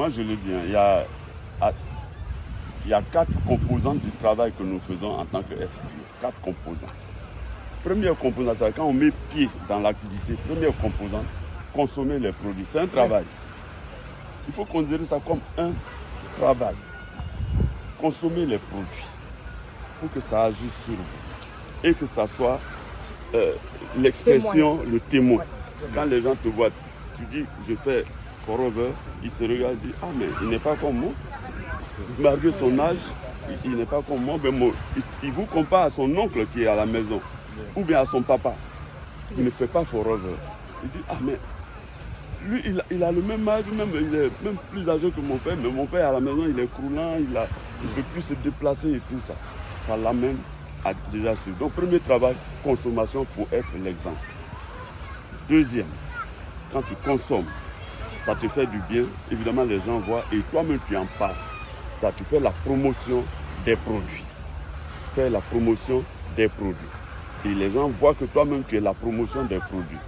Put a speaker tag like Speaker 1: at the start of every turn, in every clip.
Speaker 1: moi je le dis, il y a 4 composantes du travail que nous faisons en tant que FPO. 4 composantes. Première composante, c'est quand on met pied dans l'activité. Première composante, consommer les produits. C'est un travail. Il faut considérer ça comme un travail. Consommer les produits pour que ça agisse sur vous et que ça soit l'expression, le témoin. Quand les gens te voient, tu dis je fais Forever, ils se regardent et disent ah mais il n'est pas comme moi. Malgré son âge, il n'est pas comme moi. Mais il vous compare à son oncle qui est à la maison ou bien à son papa. Il ne fait pas Forever. Il dit ah mais lui il a le même âge, il est même plus âgé que mon père, mais mon père à la maison il est croulant, il ne peut plus se déplacer et tout ça. Ça l'amène à déjà su. Donc premier travail, consommation pour être l'exemple. Deuxième, quand tu consommes, ça te fait du bien, évidemment les gens voient et toi-même tu en parles. Ça te fait la promotion des produits. Faire la promotion des produits. Et les gens voient que toi-même tu es la promotion des produits.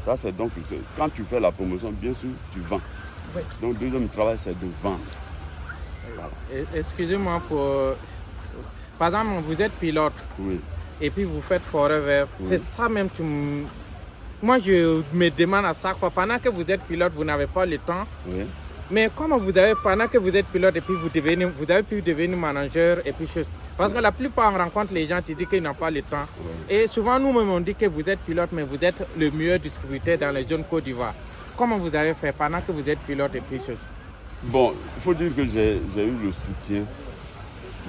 Speaker 1: Ça c'est donc, quand tu fais la promotion, bien sûr, tu vends. Oui. Donc deuxième travail, c'est de vendre.
Speaker 2: Voilà. Excusez-moi pour... Par exemple, vous êtes pilote.
Speaker 1: Oui.
Speaker 2: Et puis vous faites Forever. Oui. C'est ça même qui me... Moi, je me demande à chaque fois, pendant que vous êtes pilote, vous n'avez pas le temps.
Speaker 1: Oui.
Speaker 2: Mais comment vous avez, pendant que vous êtes pilote et puis vous avez pu devenir manager et puis chose. Parce que la plupart on rencontre les gens qui disent qu'ils n'ont pas le temps. Oui. Et souvent nous-mêmes on dit que vous êtes pilote, mais vous êtes le meilleur distributeur dans les zones Côte d'Ivoire. Comment vous avez fait pendant que vous êtes pilote et puis chose?
Speaker 1: Bon, il faut dire que j'ai eu le soutien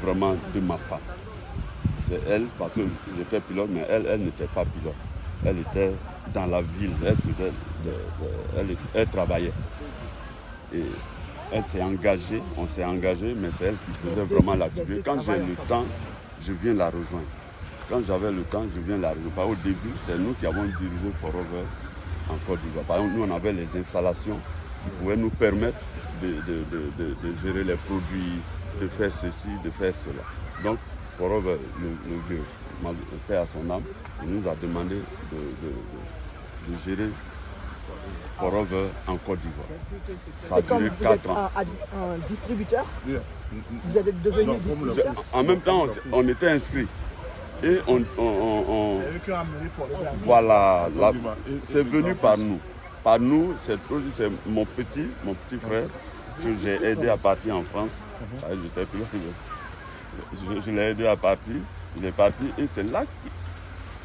Speaker 1: vraiment de ma femme. C'est elle, parce que j'étais pilote, mais elle n'était pas pilote. Elle était dans la ville, elle travaillait. Et elle s'est engagée, on s'est engagé, mais c'est elle qui faisait vraiment l'activité. Quand j'ai le temps, je viens la rejoindre. Quand j'avais le temps, je viens la rejoindre. Au début, c'est nous qui avons dirigé Forever en Côte d'Ivoire. Par exemple, nous, on avait les installations qui pouvaient nous permettre de gérer les produits, de faire ceci, de faire cela. Donc, Forever, le vieux, fait à son âme, il nous a demandé de gérer Forever en Côte d'Ivoire. Ça a duré 4 ans.
Speaker 3: Un distributeur, vous êtes devenu distributeur.
Speaker 1: En même temps, on était inscrits. Et voilà, c'est venu par nous. Par nous, c'est mon petit frère que j'ai aidé à partir en France. Je l'ai aidé à partir. Il est parti et c'est là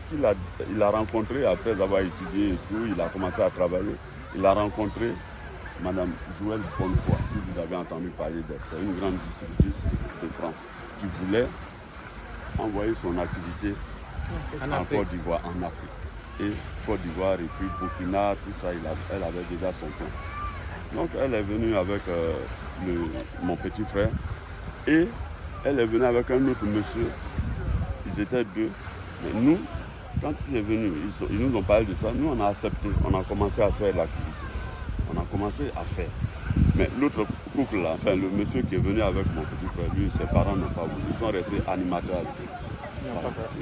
Speaker 1: qu'il a rencontré, après avoir étudié et tout, il a commencé à travailler. Il a rencontré Madame Joëlle Bonnefoy, si vous avez entendu parler d'elle. C'est une grande distributrice de France qui voulait envoyer son activité en Côte d'Ivoire, en Afrique. Et Côte d'Ivoire et puis Burkina, tout ça, elle avait déjà son plan. Donc elle est venue avec mon petit frère et elle est venue avec un autre monsieur. Ils étaient 2. Mais nous, quand il est venu, ils nous ont parlé de ça, nous on a accepté, on a commencé à faire l'activité. On a commencé à faire. Mais l'autre couple là, enfin le monsieur qui est venu avec mon petit frère, lui, ses parents n'ont pas voulu. Ils sont restés animateurs avec eux.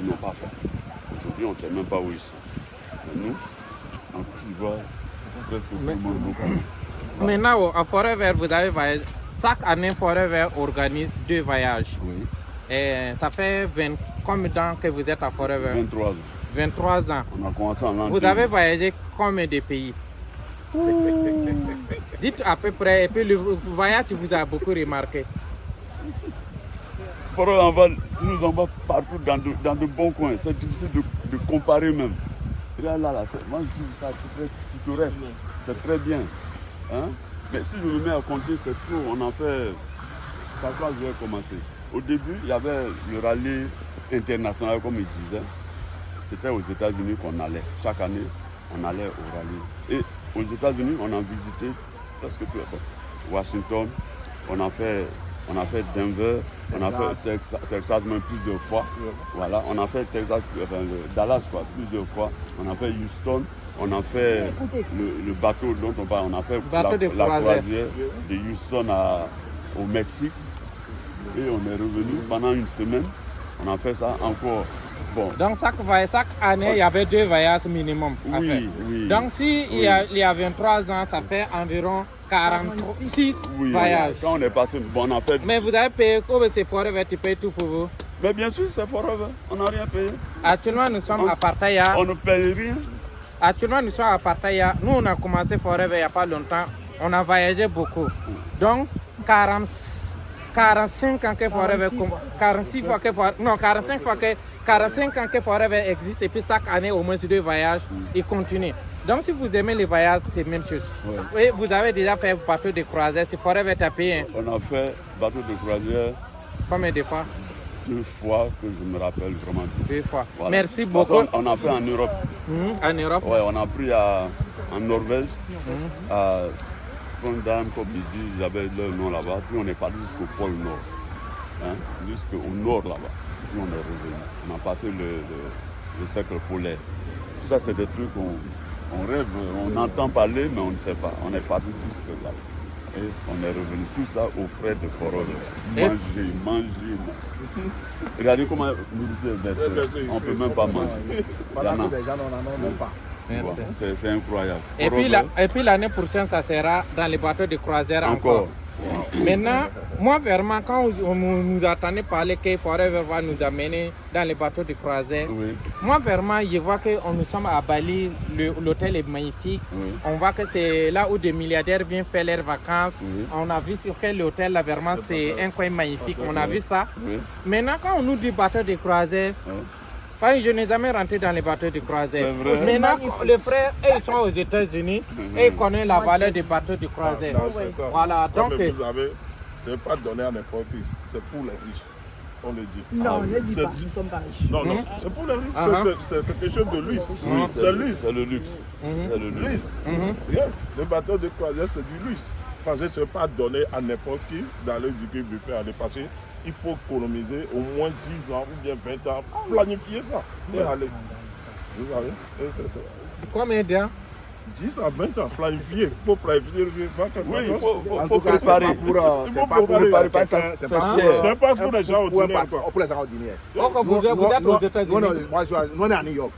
Speaker 1: Ils n'ont pas fait. Aujourd'hui, on ne sait même pas où ils sont. Mais nous, en Côte d'Ivoire, presque tout le monde nous connaît.
Speaker 2: Maintenant, à Forever, vous avez voyagé. Chaque année, Forever organise 2 voyages.
Speaker 1: Oui.
Speaker 2: Et ça fait combien de temps que vous êtes à Forever?
Speaker 1: 23 ans.
Speaker 2: 23 ans.
Speaker 1: On a commencé en l'an
Speaker 2: Vous avez voyagé combien de pays? Dites à peu près, et puis le voyage vous a beaucoup remarqué.
Speaker 1: Nous en va partout dans de bons coins. C'est difficile de comparer même. Regarde là, moi je dis ça, tu te restes. C'est très bien. Hein? Mais si je me mets à compter, c'est trop. On en fait. Par quoi je vais commencer? Au début, il y avait le rallye international, comme il disait. C'était aux États-Unis qu'on allait. Chaque année, on allait au rallye. Et aux États-Unis, on a visité presque tout. Washington, on a fait Denver, on a fait Texas même plusieurs fois. Voilà, on a fait Texas, Dallas quoi, plusieurs fois. On a fait Houston, on a fait le bateau dont on parle, on a fait la croisière de Houston au Mexique. Et on est revenu pendant une semaine. On a fait ça encore Bon.
Speaker 2: Donc chaque année, il y avait 2 voyages minimum à faire.
Speaker 1: Oui.
Speaker 2: Donc si il y a 23 ans, ça fait environ 46
Speaker 1: Oui,
Speaker 2: voyages.
Speaker 1: quand on est passé, bon, on a fait...
Speaker 2: Mais vous avez payé, comme c'est Forever, tu payes tout pour vous.
Speaker 1: Mais bien sûr, c'est forever. On n'a rien payé.
Speaker 2: Actuellement, nous sommes à Pattaya.
Speaker 1: On ne paye rien.
Speaker 2: Actuellement, nous sommes à Pattaya. Nous, on a commencé Forever il n'y a pas longtemps. On a voyagé beaucoup. Donc, 45 ans que Forever... 46 fois que Forever... Non, 45 fois que... 45 ans que Forever existe et puis chaque année, au moins 2 voyages, il continue. Donc, si vous aimez les voyages, c'est la même chose. Oui, vous avez déjà fait bateau de croisière. Si Forever t'a payé.
Speaker 1: On a fait bateau de croisière
Speaker 2: Combien de fois?
Speaker 1: 2 fois que je me rappelle vraiment.
Speaker 2: 2 fois.
Speaker 1: Voilà.
Speaker 2: Merci
Speaker 1: Parce
Speaker 2: beaucoup.
Speaker 1: qu'on a fait en Europe.
Speaker 2: En Europe?
Speaker 1: Ouais, on a pris en Norvège, à Trondheim, comme ils disent, ils avaient leur nom là-bas. Puis on est parti jusqu'au pôle Nord. Hein, jusqu'au nord là-bas. Puis on est revenu. On a passé le cercle polaire. Tout ça, c'est des trucs on rêve, on entend parler, mais on ne sait pas. On est parti jusque là. Et on est revenu. Tout ça aux frais de Forever. Manger. Regardez comment nous on ne peut même pas manger.
Speaker 3: Pendant que les gens n'en ont même pas.
Speaker 2: Merci.
Speaker 1: C'est incroyable.
Speaker 2: Et puis l'année prochaine, ça sera dans les bateaux de croisière encore. Maintenant, moi vraiment, quand on nous attendait parler que Forever va nous amener dans les bateaux de croisière, moi vraiment, je vois que nous sommes à Bali, l'hôtel est magnifique. On voit que c'est là où des milliardaires viennent faire leurs vacances. On a vu sur quel hôtel, là vraiment, c'est un coin magnifique. On a vu ça. Maintenant, quand on nous dit bateau de croisière, je n'ai jamais rentré dans les bateaux de croisière. Maintenant, les frères, ils sont aux États-Unis et ils connaissent la valeur des bateaux de croisière. Voilà, donc.
Speaker 4: Mais vous savez, ce n'est pas donné à n'importe qui, c'est pour les riches. On le dit.
Speaker 3: Non, ne dis pas, nous ne sommes pas riches.
Speaker 4: Non, c'est pour les riches, c'est quelque chose de luxe. C'est luxe.
Speaker 1: C'est le luxe. C'est le luxe.
Speaker 4: Rien. Le bateau de croisière, c'est du luxe. Parce que ce n'est pas donné à n'importe qui d'aller du qu'il veut faire aller passer. Il faut économiser au moins 10 ans ou bien 20 ans, planifier ça et aller. Vous savez, et c'est ça.
Speaker 2: Combien d'ans?
Speaker 4: 10 à 20 ans, planifier. Il faut planifier.
Speaker 1: Oui, il faut
Speaker 3: préparer. C'est pas pour préparer, c'est
Speaker 4: pas pour les gens ordinaires.
Speaker 3: Pour les gens ordinaires.
Speaker 2: Vous êtes aux États-Unis?
Speaker 3: Non, moi, nous on est à New York.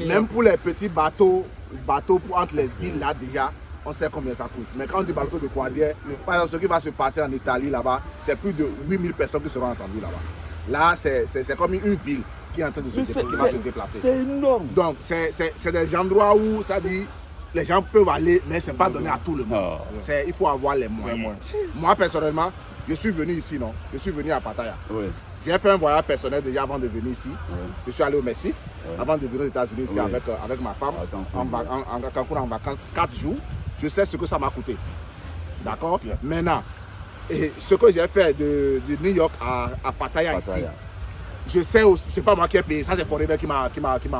Speaker 3: Même pour les petits bateaux entre les villes là déjà, on sait combien ça coûte. Mais quand on dit bateau de croisière, par exemple, ce qui va se passer en Italie là-bas, c'est plus de 8000 personnes qui seront entendues là-bas. Là, c'est comme une ville qui est en train de se déplacer.
Speaker 1: C'est énorme.
Speaker 3: Donc, c'est des endroits où ça dit les gens peuvent aller, mais ce n'est pas donné à tout le monde. Il faut avoir les moyens. Moi, personnellement, je suis venu ici, non? Je suis venu à Pattaya. J'ai fait un voyage personnel déjà avant de venir ici. Je suis allé au Mexique avant de venir aux États-Unis ici avec ma femme en Cancun en vacances 4 jours. Je sais ce que ça m'a coûté. D'accord? Maintenant, ce que j'ai fait de New York à Pattaya ici, je sais aussi, c'est pas moi qui ai payé, ça c'est Forever qui m'a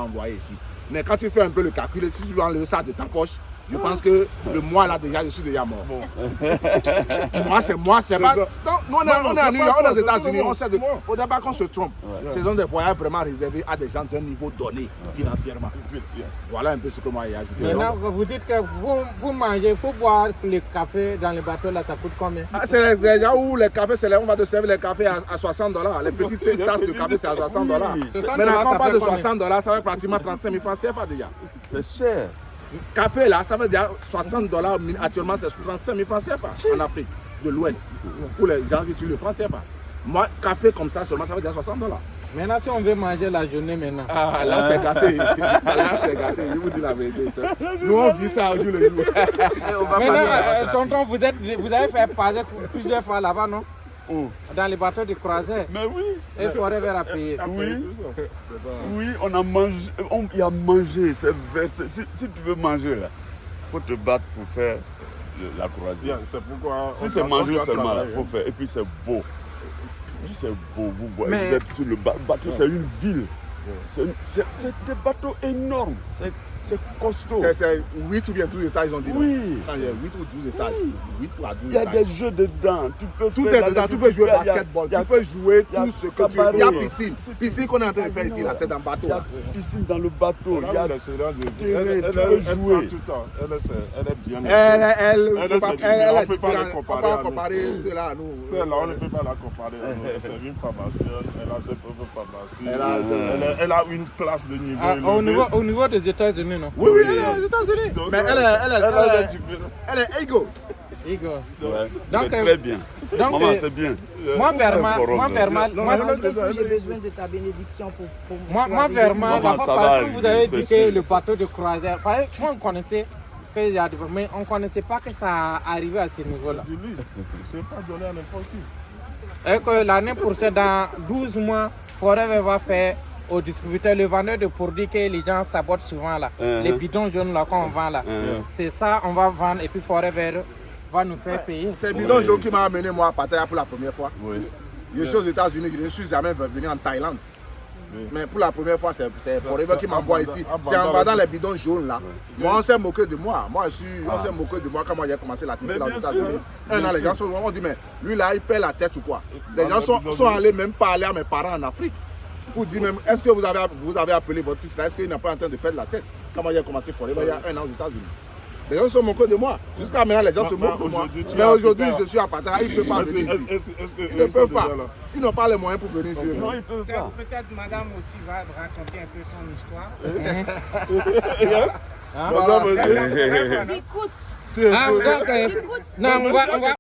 Speaker 3: envoyé ici. Mais quand tu fais un peu le calcul, si tu veux enlever ça de ta poche, je pense que le mois là déjà, je suis déjà mort. Moi, c'est pas. Donc, nous, on est à New York, on est aux États-Unis, on sait de. Il ne faudrait pas qu'on se trompe. Ce sont des voyages vraiment réservés à des gens d'un niveau donné financièrement. Voilà un peu ce que moi j'ai ajouté.
Speaker 2: Maintenant, vous dites que vous mangez, pour boire le café dans les bateaux là, ça coûte combien?
Speaker 3: C'est les gens où les cafés, c'est là où on va te servir les cafés à $60. Les petites tasses de café, c'est à $60. Maintenant, quand on parle de $60, ça fait pratiquement 35 000 francs CFA déjà.
Speaker 1: C'est cher.
Speaker 3: Café là, ça veut dire $60, actuellement c'est 35 000 francs CFA en Afrique de l'Ouest. Pour les gens qui utilisent le franc CFA. Moi, café comme ça seulement, ça veut dire $60.
Speaker 2: Maintenant, si on veut manger la journée maintenant.
Speaker 3: Ah, là c'est gâté. Là c'est gâté, je vous dis la vérité. Nous on vit ça au jour le jour.
Speaker 2: Maintenant, tonton, vous avez fait passer plusieurs fois là-bas, non? Dans les bateaux de croisière.
Speaker 1: Mais oui.
Speaker 2: Et Forever a payé.
Speaker 1: Oui, on a mangé. Il y a mangé, c'est versé. Si tu veux manger là, il faut te battre pour faire la croisière.
Speaker 4: C'est pourquoi.
Speaker 1: Si c'est manger seulement, il faut faire. Et puis c'est beau. C'est beau, vous êtes sur le bateau, c'est une ville. C'est des bateaux énormes. C'est costaud.
Speaker 3: C'est 8 ou bien 12 étages, ils ont dit.
Speaker 1: Oui.
Speaker 3: Quand il y a 8 ou 12 étages. 8 ou à 12
Speaker 1: Il y a
Speaker 3: étages.
Speaker 1: des jeux dedans. Tu peux
Speaker 3: Tout
Speaker 1: faire
Speaker 3: est dedans, tu peux jouer au basketball, tu peux jouer tout ce que tu veux. Il y a piscine. Piscine qu'on est en train de faire ici, là, c'est dans le bateau.
Speaker 1: Il y a piscine dans le bateau. Il y a
Speaker 4: Elle est bien.
Speaker 3: Elle est
Speaker 4: on peut pas la
Speaker 3: différente. On
Speaker 4: comparer
Speaker 3: va
Speaker 4: à nous.
Speaker 3: comparer cela à nous.
Speaker 4: Celle-là, on ne peut pas la comparer. C'est une pharmacienne, elle a ses propres pharmacies. Elle a une classe de niveau élevé.
Speaker 2: Au niveau des États-Unis, non?
Speaker 3: Oui, elle est aux États-Unis. Mais elle est ego.
Speaker 2: Igor.
Speaker 1: Ouais.
Speaker 2: Donc,
Speaker 1: C'est très bien.
Speaker 2: donc,
Speaker 1: Maman, c'est bien.
Speaker 2: Moi, vraiment,
Speaker 5: j'ai besoin de ta bénédiction pour
Speaker 2: moi, vraiment,
Speaker 1: Maman,
Speaker 2: la fois
Speaker 1: ça va
Speaker 2: passée,
Speaker 1: arriver,
Speaker 2: vous avez
Speaker 1: c'est
Speaker 2: dit que
Speaker 1: sûr.
Speaker 2: le bateau de croisière, moi, on connaissait qu'il y a des, mais on ne connaissait pas que ça arrivait à ce niveau-là.
Speaker 4: C'est pas donné à n'importe qui.
Speaker 2: Et que l'année prochaine, dans 12 mois, Forever va faire au distributeur, le vendeur de produits que les gens sabotent souvent là, les bidons jaunes là qu'on vend là. C'est ça, on va vendre et puis Forever va nous faire payer.
Speaker 3: C'est bidon jaune qui m'a amené moi à Pattaya pour la première fois.
Speaker 1: Oui.
Speaker 3: Je suis aux États-Unis, je ne suis jamais venu en Thaïlande. Mais pour la première fois, c'est Forever qui m'envoie ici. C'est en vendant les bidons jaunes là. Moi, on s'est moqué de moi. On s'est moqué de moi quand moi j'ai commencé l'activité aux États-Unis. Un an, les gens ont dit, mais lui là, il perd la tête ou quoi? Les gens sont allés même parler à mes parents en Afrique pour dire même, est-ce que vous avez appelé votre fils là? Est-ce qu'il n'est pas en train de perdre la tête? Quand moi j'ai commencé Forever, il y a un an aux États-Unis. Les gens se moquent de moi. Jusqu'à maintenant, les gens se moquent de moi. Mais aujourd'hui, je suis à Pattaya, ils ne peuvent pas venir ici. Ils ne peuvent pas. Ils n'ont pas les moyens pour venir ici.
Speaker 1: Non, ils peuvent pas.
Speaker 6: Peut-être madame aussi va raconter un peu son histoire.
Speaker 5: J'écoute.
Speaker 2: Ah, donc, non, on va